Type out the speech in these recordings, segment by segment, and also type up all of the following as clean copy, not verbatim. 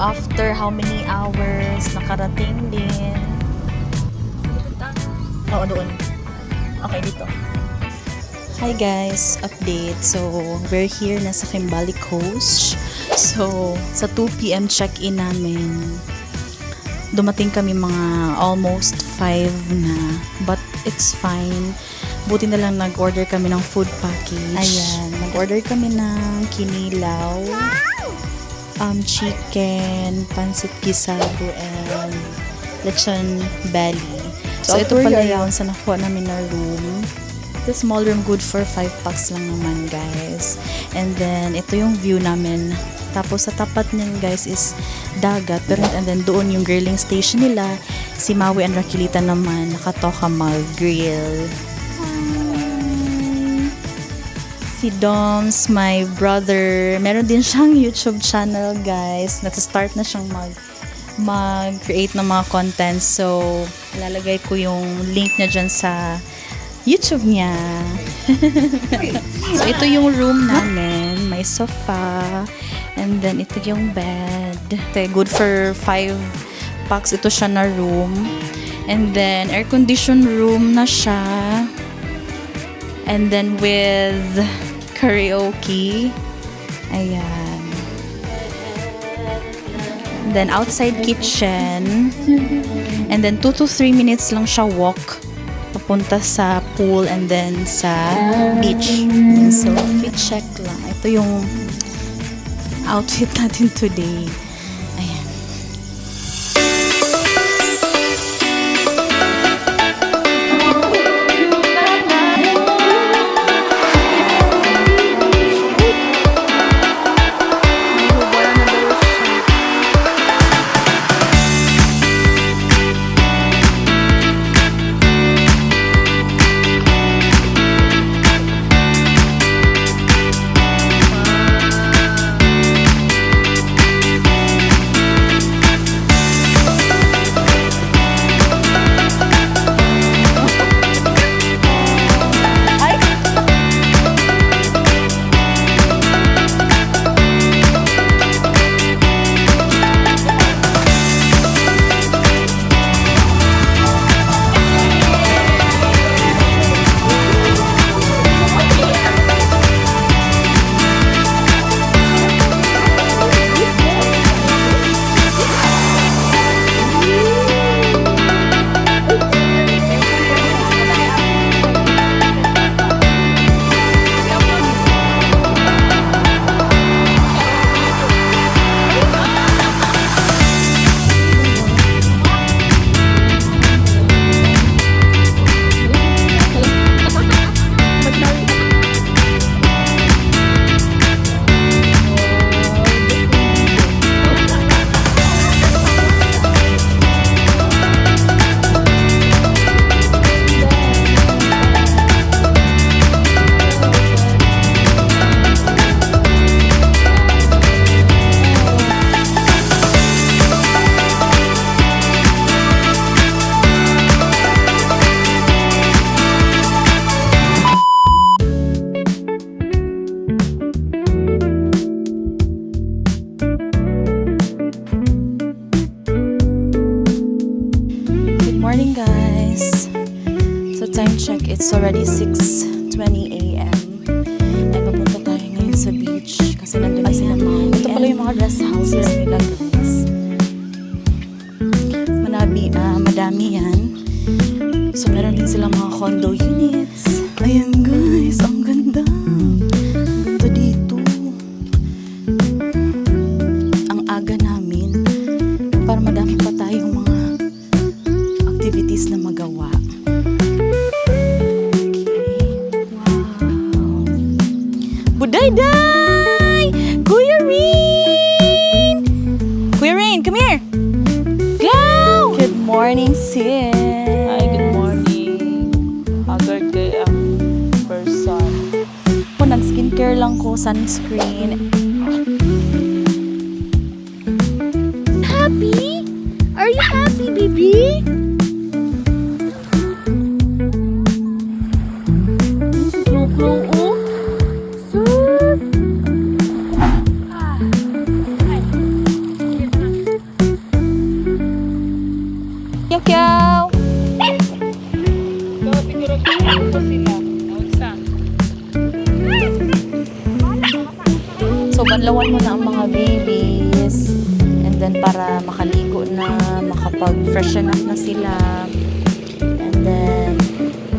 after how many hours, nakarating din. Oo, doon. Okay, dito. Hi guys, update. So, we're here na sa Kimbali Coast. So, sa 2 p.m. check-in namin, dumating kami mga almost 5 na. But, it's fine. Buti na lang nag-order kami ng food package. Ayan, nag-order kami ng kinilaw, chicken, pancit gisado, and lechon belly. So, ito pala yun sa nakuha namin na room. The small room, good for 5 packs lang naman, guys. And then, ito yung view namin. Tapos, sa tapat niyan, guys, is dagat. Pero, and then, doon yung grilling station nila. Si Maui and Rakilita naman, nakatoka mag-grill. Si Doms, my brother, meron din siyang YouTube channel, guys. Nag-start na siyang mag-create ng mga content. So, ilalagay ko yung link niya dyan sa YouTube niya. So, ito yung room namin. May sofa. And then, ito yung bed. Good for 5 packs. Ito siya na room. And then, air-conditioned room na siya. And then, with karaoke. Ayan. And then, outside kitchen. And then, 2 to 3 minutes lang siya walk papunta sa pool and then sa beach. So, fit check lang. Ito yung outfit natin today. Ayan. Morning, guys. So, time check. It's already 6:20 a.m. Ay, papunta tayo ngayon sa beach. Kasi nandun na sila Maui. Ito pala yung mga rest houses nila, guys. Madami yan. So, meron din sila mga condo units. Ayan, guys. Ang ganda. Ito dito. Ang aga namin. Para madami pa tayong mga activities na magawa. Okay. Wow. Budayday! Kuya Rain! Kuya Rain, come here! Go! Good morning, sis! Hi, good morning. Haggard kay ang person. Nag-skincare lang ko, sunscreen. Happy? Are you happy, baby? Slow, oh. Sus! muna ang mga babies. And then para makaligo na, makapag-freshen up na sila. And then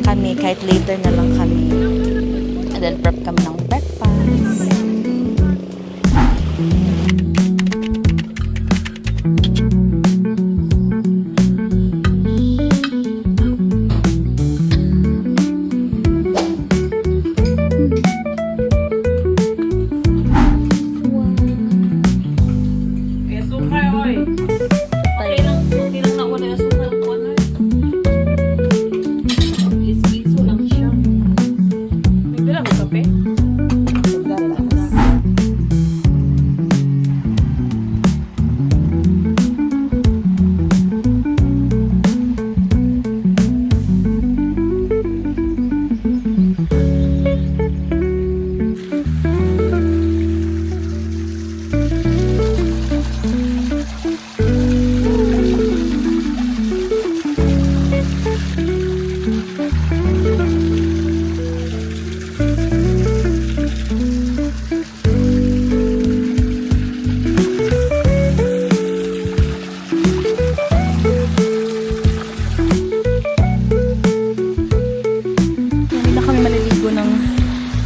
kami, kahit later na lang kami. And then prep kami ng breakfast.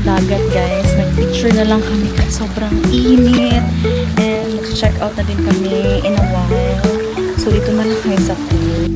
Dagat guys, nag-picture na lang kami kasi sobrang init and check out na din kami in a while, so dito na lang kami sa pool.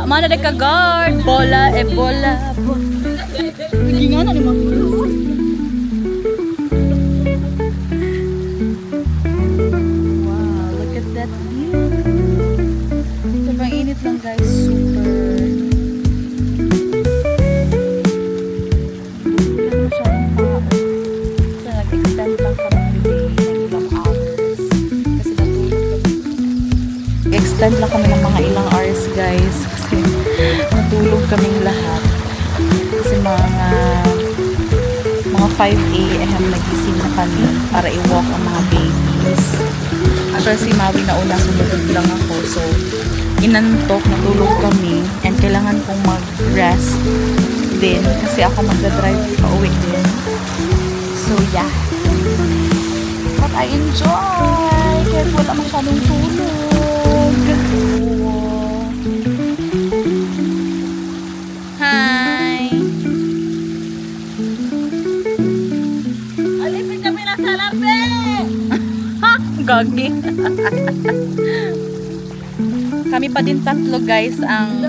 Mana de guard, bola, bola. Hindi nga na ni Magulo. Wow, look at that view. Sobrang init lang guys, super. Wala masyadong tao. So nag-extend lang kami today ng ilang hours. Kasi natulog kami. Nag-extend lang kami ng mga ilang hours guys. Kasi natulog kaming lahat. Kasi mga 5 a.m. nagising na kami para i-walk ang mga babies. Actually si Maui na una, sumunod lang ako. So, inantok, natulog kami. And kailangan kong mag-rest din. Kasi ako magdadrive pa uwi din. So, yeah. But I enjoy. Kahit wala masyadong tulog. Hi! Alipin na Gagi. Kami pa din tatlo guys ang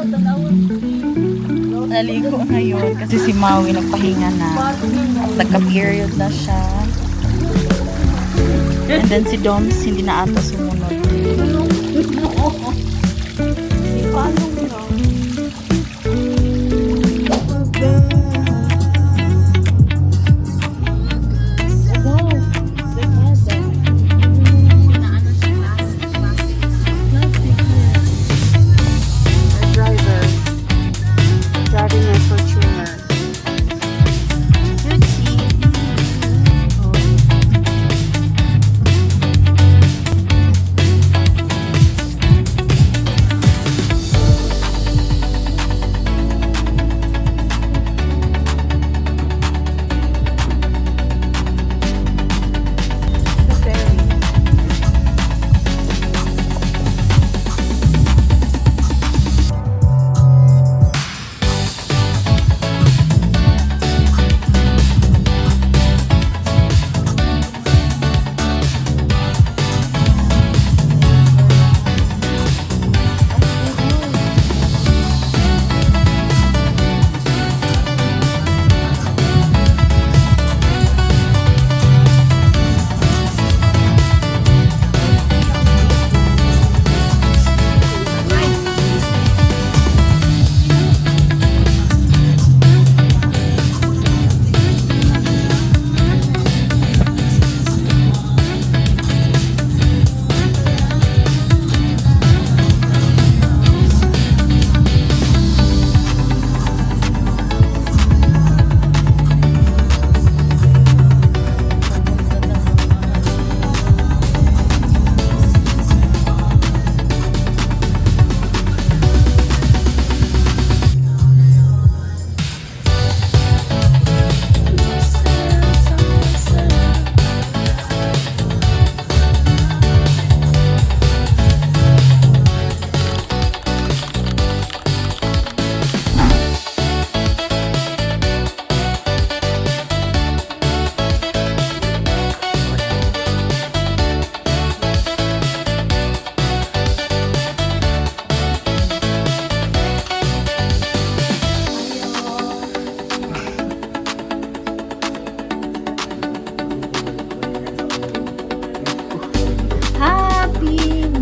naligo ngayon kasi si Maui nagpahinga na. Nagka-period na siya. And then si Doms hindi na ata sumunod. Driving a Fortuner.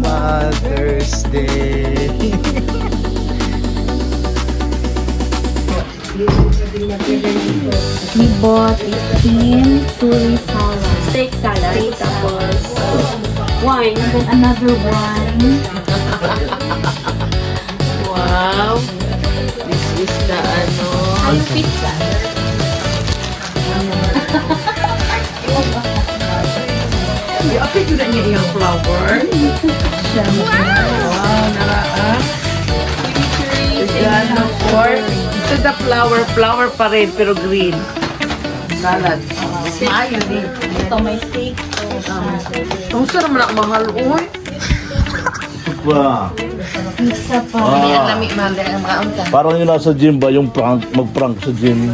Mother's Day. We bought 18 turi salad. Steak salad. Steak tapos wine. And then another wine. Wow! This is the ano... Ay, pizza. Apa juga niya iyang flower? Wow! Naraan. Gano pork. Ito the flower pa rin pero green. Salad. Maayo din. Ito may steak. Ang sarap na mahal, uy. Wow. Pizza pa. Ah, mahal ang mga unta. parang yung nasa gym ba, yung mag-prank sa gym.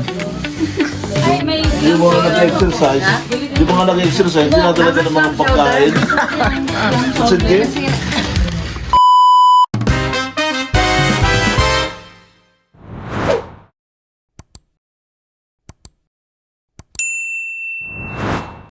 Hindi mo nga nag-exercise. Hindi mo nga nag-exercise, hindi na talaga ng mga pagkain. Sa gym.